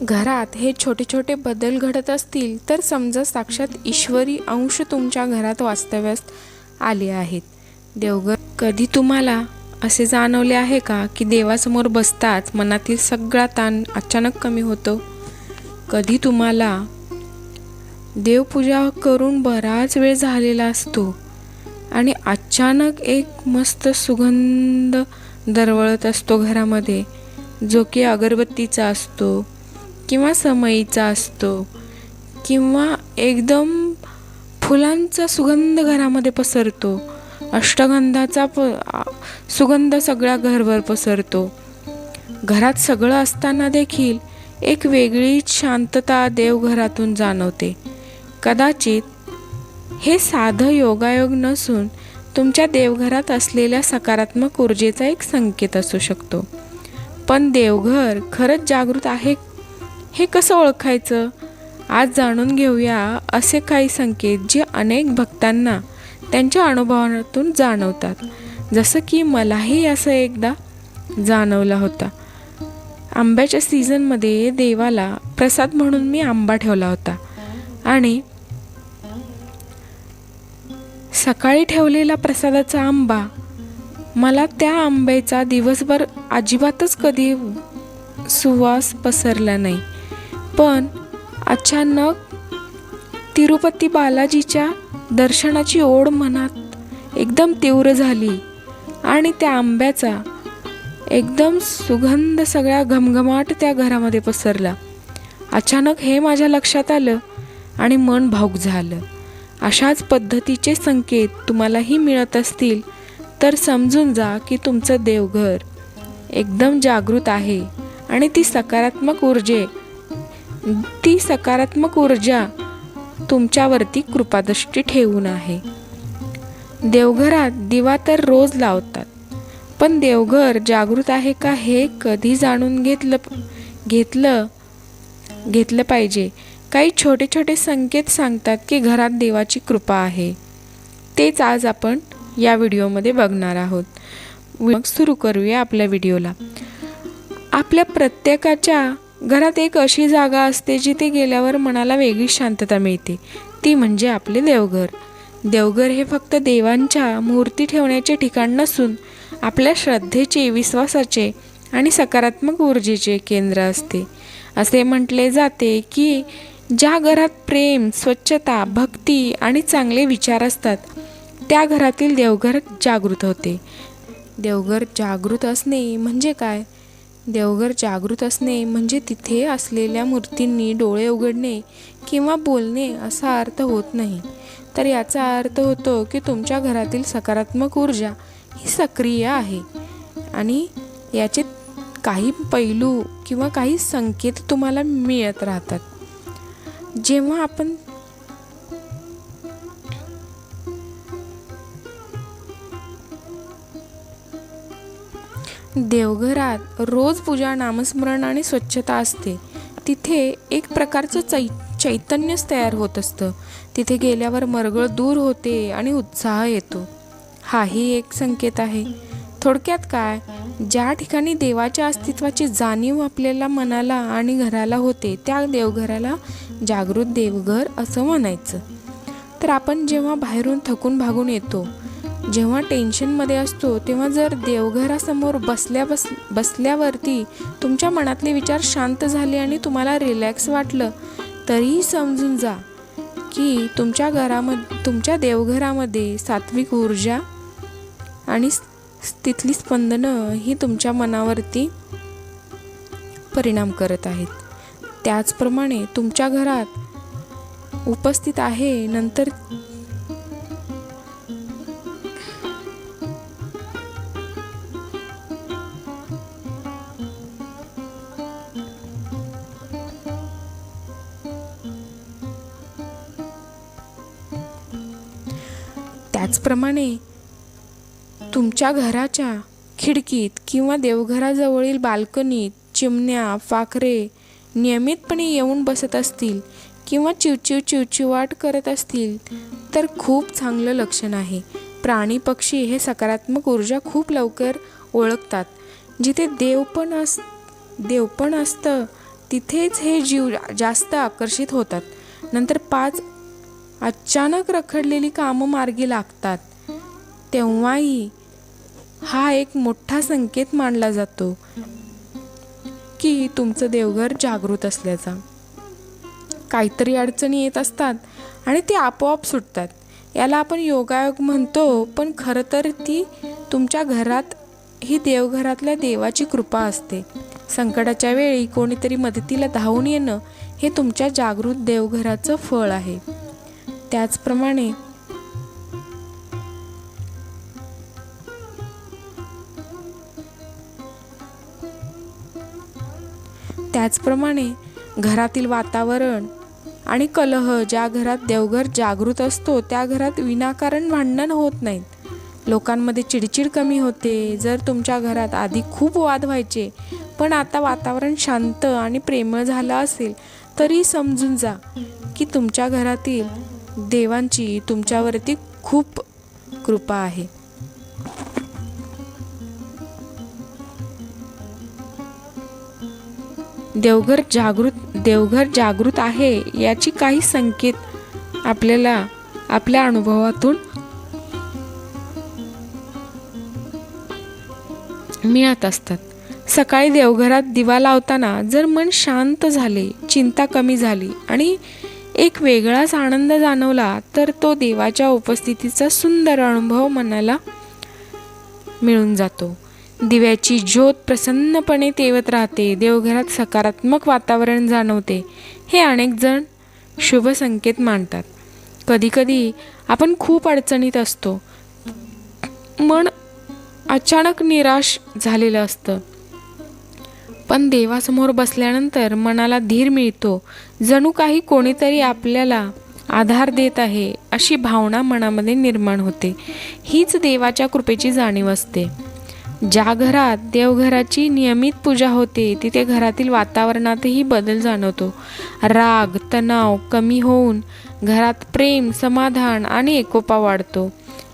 घरात हे छोटे छोटे बदल घडत असतील तर समजा साक्षात ईश्वरी अंश तुमच्या घरात वास्तव्यास आले आहेत. देवघर कधी तुम्हाला असे जाणवले आहे का की देवासमोर बसताच मनातील सगळा ताण अचानक कमी होतो? कधी तुम्हाला देवपूजा करून बराच वेळ झालेला असतो आणि अचानक एक मस्त सुगंध दरवळत असतो घरामध्ये, जो की अगरबत्तीचा असतो किंवा समईचा असतो किंवा एकदम फुलांचा सुगंध घरामध्ये पसरतो, अष्टगंधाचा सुगंध सगळ्या घरभर पसरतो. घरात सगळं असताना देखील एक वेगळीच शांतता देवघरातून जाणवते. कदाचित हे साधं योगायोग नसून तुमच्या देवघरात असलेल्या सकारात्मक ऊर्जेचा एक संकेत असू शकतो. पण देवघर खरंच जागृत आहे हे कसं ओळखायचं? आज जाणून घेऊया असे काही संकेत जे अनेक भक्तांना त्यांच्या अनुभवातून जाणवतात. जसं की मलाही असं एकदा जाणवलं होतं. आंब्याच्या सीझनमध्ये देवाला प्रसाद म्हणून मी आंबा ठेवला होता आणि सकाळी ठेवलेला प्रसादाचा आंबा मला त्या आंब्याचा दिवसभर अजिबातच कधी सुवास पसरला नाही. पण अचानक तिरुपती बालाजीच्या दर्शनाची ओढ मनात एकदम तीव्र झाली आणि त्या आंब्याचा एकदम सुगंध सगळ्या घमघमाट त्या घरामध्ये पसरला. अचानक हे माझ्या लक्षात आलं आणि मन भावुक झालं. अशाच पद्धतीचे संकेत तुम्हालाही मिळत असतील तर समजून जा की तुमचं देवघर एकदम जागृत आहे आणि ती सकारात्मक ऊर्जा तुमच्यावरती कृपादृष्टी ठेवून आहे. देवघरात दिवा तर रोज लावतात, पण देवघर जागृत आहे का हे कधी जाणून घेतलं पाहिजे. काही छोटे छोटे संकेत सांगतात की घरात देवाची कृपा आहे. तेच आज आपण या व्हिडिओमध्ये बघणार आहोत. मग सुरू करूया आपल्या व्हिडिओला. आपल्या प्रत्येकाच्या घरात एक अशी जागा असते जिथे गेल्यावर मनाला वेगळी शांतता मिळते. ती म्हणजे आपले देवघर. देवघर हे फक्त देवांच्या मूर्ती ठेवण्याचे ठिकाण नसून आपल्या श्रद्धेचे, विश्वासाचे आणि सकारात्मक ऊर्जेचे केंद्र असते. असे म्हटले जाते की ज्या घरात प्रेम, स्वच्छता, भक्ती आणि चांगले विचार असतात त्या घरातील देवघर जागृत होते. देवघर जागृत असणे म्हणजे काय? देवघर जागृत असणे म्हणजे तिथे असलेल्या मूर्तींनी डोळे उघडणे किंवा बोलणे असा अर्थ होत नाही, तर याचा अर्थ होतो की तुमच्या घरातील सकारात्मक ऊर्जा ही सक्रिय आहे आणि याचे काही पैलू किंवा काही संकेत तुम्हाला मिळत राहतात. जेव्हा आपण देवघरात रोज पूजा, नामस्मरण आणि स्वच्छता असते, तिथे एक प्रकारचं चैतन्यच तयार होत असतं. तिथे गेल्यावर मरगळ दूर होते आणि उत्साह येतो. हाही एक संकेत आहे. थोडक्यात काय, ज्या ठिकाणी देवाच्या अस्तित्वाची जाणीव आपल्याला मनाला आणि घराला होते त्या देवघराला जागृत देवघर असं म्हणायचं. तर आपण जेव्हा बाहेरून थकून भागून येतो, जेव्हा टेन्शनमध्ये असतो, तेव्हा जर देवघरासमोर बसल्यावरती तुमच्या मनातले विचार शांत झाले आणि तुम्हाला रिलॅक्स वाटलं, तरीही समजून जा की तुमच्या देवघरामध्ये सात्विक ऊर्जा आणि तिथली स्पंदनं ही तुमच्या मनावरती परिणाम करत आहेत. त्याचप्रमाणे तुमच्या घरात उपस्थित आहे. नंतर तुमच्या घराच्या खिडकीत किंवा देवघराजवळील बाल्कनीत चिमण्या, पाखरे नियमितपणे येऊन बसत असतील किंवा चिवचिवाट करत असतील तर खूप चांगलं लक्षण आहे. प्राणी, पक्षी हे सकारात्मक ऊर्जा खूप लवकर ओळखतात. जिथे देव पण असतं तिथेच हे जीव जास्त आकर्षित होतात. नंतर 5 अचानक रखडलेली कामं मार्गी लागतात. तेव्हाही हा एक मोठा संकेत मानला जातो की तुमचं देवघर जागृत असल्याचा. काहीतरी अडचणी येत असतात आणि ते आपोआप सुटतात. याला आपण योगायोग म्हणतो, पण खरं तर ती तुमच्या घरात ही देवघरातल्या देवाची कृपा असते. संकटाच्या वेळी कोणीतरी मदतीला धावून येणं हे तुमच्या जागृत देवघराचं फळ आहे. त्याचप्रमाणे घरातील वातावरण आणि कलह, ज्या घरात देवघर जागृत असतो त्या घरात विनाकारण भांडण होत नाहीत. लोकांमध्ये चिडचिड कमी होते. जर तुमच्या घरात आधी खूप वाद व्हायचे पण आता वातावरण शांत आणि प्रेमळ झालं असेल, तरी समजून जा की तुमच्या घरातील देवांची तुमच्यावरती खूप कृपा आहे. देवघर जागृत आहे याची काही संकेत आपल्याला आपल्या अनुभवातून मिळत असतात. सकाळी देवघरात दिवा लावताना जर मन शांत झाले, चिंता कमी झाली आणि एक वेगळाच आनंद जाणवला, तर तो देवाच्या उपस्थितीचा सुंदर अनुभव मनाला मिळून जातो. दिव्याची ज्योत प्रसन्नपणे तेवत राहते. देवघरात सकारात्मक वातावरण जाणवते. हे अनेक जण शुभ संकेत मानतात. कधीकधी आपण खूप अडचणीत असतो. मन अचानक निराश झालेलं असतं, पण देवासमोर बसल्यानंतर मनाला धीर मिळतो. जणू काही कोणीतरी आपल्याला आधार देत आहे अशी भावना मनामध्ये निर्माण होते. हीच देवाच्या कृपेची जाणीव असते. ज्या घरात देवघराची नियमित पूजा होते तिथे घरातील वातावरणातही बदल जाणवतो. राग, तणाव कमी होऊन घरात प्रेम, समाधान आणि एकोपा वाढतो.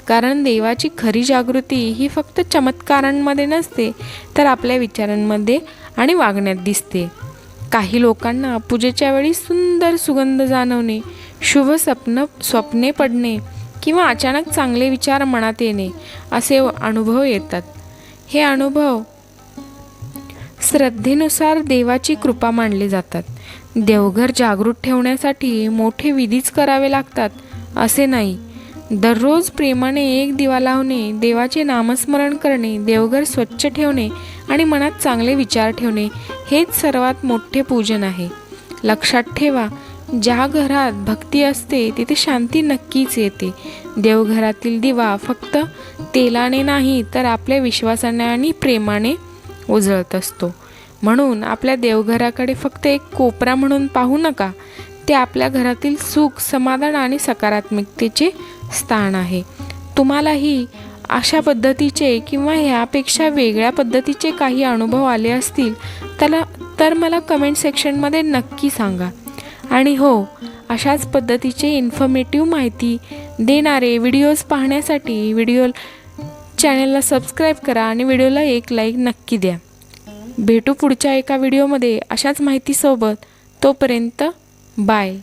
कारण देवाची खरी जागृती ही फक्त चमत्कारांमध्ये नसते, तर आपल्या विचारांमध्ये आणि वागण्यात दिसते. काही लोकांना पूजेच्या वेळी सुंदर सुगंध जाणवणे, शुभ स्वप्ने पडणे किंवा अचानक चांगले विचार मनात येणे असे अनुभव येतात. हे अनुभव श्रद्धेनुसार देवाची कृपा मानले जातात. देवघर जागृत ठेवण्यासाठी मोठे विधीच करावे लागतात असे नाही. दररोज प्रेमाने एक दिवा लावणे, देवाचे नामस्मरण करणे, देवघर स्वच्छ ठेवणे आणि मनात चांगले विचार ठेवणे हेच सर्वात मोठे पूजन आहे. लक्षात ठेवा, ज्या घरात भक्ती असते तिथे शांती नक्कीच येते. देवघरातील दिवा फक्त तेलाने नाही, तर आपल्या विश्वासाने आणि प्रेमाने उजळत असतो. म्हणून आपल्या देवघराकडे फक्त एक कोपरा म्हणून पाहू नका. ते आपल्या घरातील सुख, समाधान आणि सकारात्मकतेचे स्थान आहे. तुम्हालाही अशा पद्धतीचे किंवा ह्यापेक्षा वेगळ्या पद्धतीचे काही अनुभव आले असतील तर मला कमेंट सेक्शनमध्ये नक्की सांगा. आणि हो, अशाच पद्धतीचे इन्फॉर्मेटिव्ह माहिती देणारे व्हिडिओज पाहण्यासाठी चॅनलला सबस्क्राईब करा आणि व्हिडिओला एक लाईक नक्की द्या. भेटू पुढच्या एका व्हिडिओमध्ये अशाच माहितीसोबत. तोपर्यंत बाय.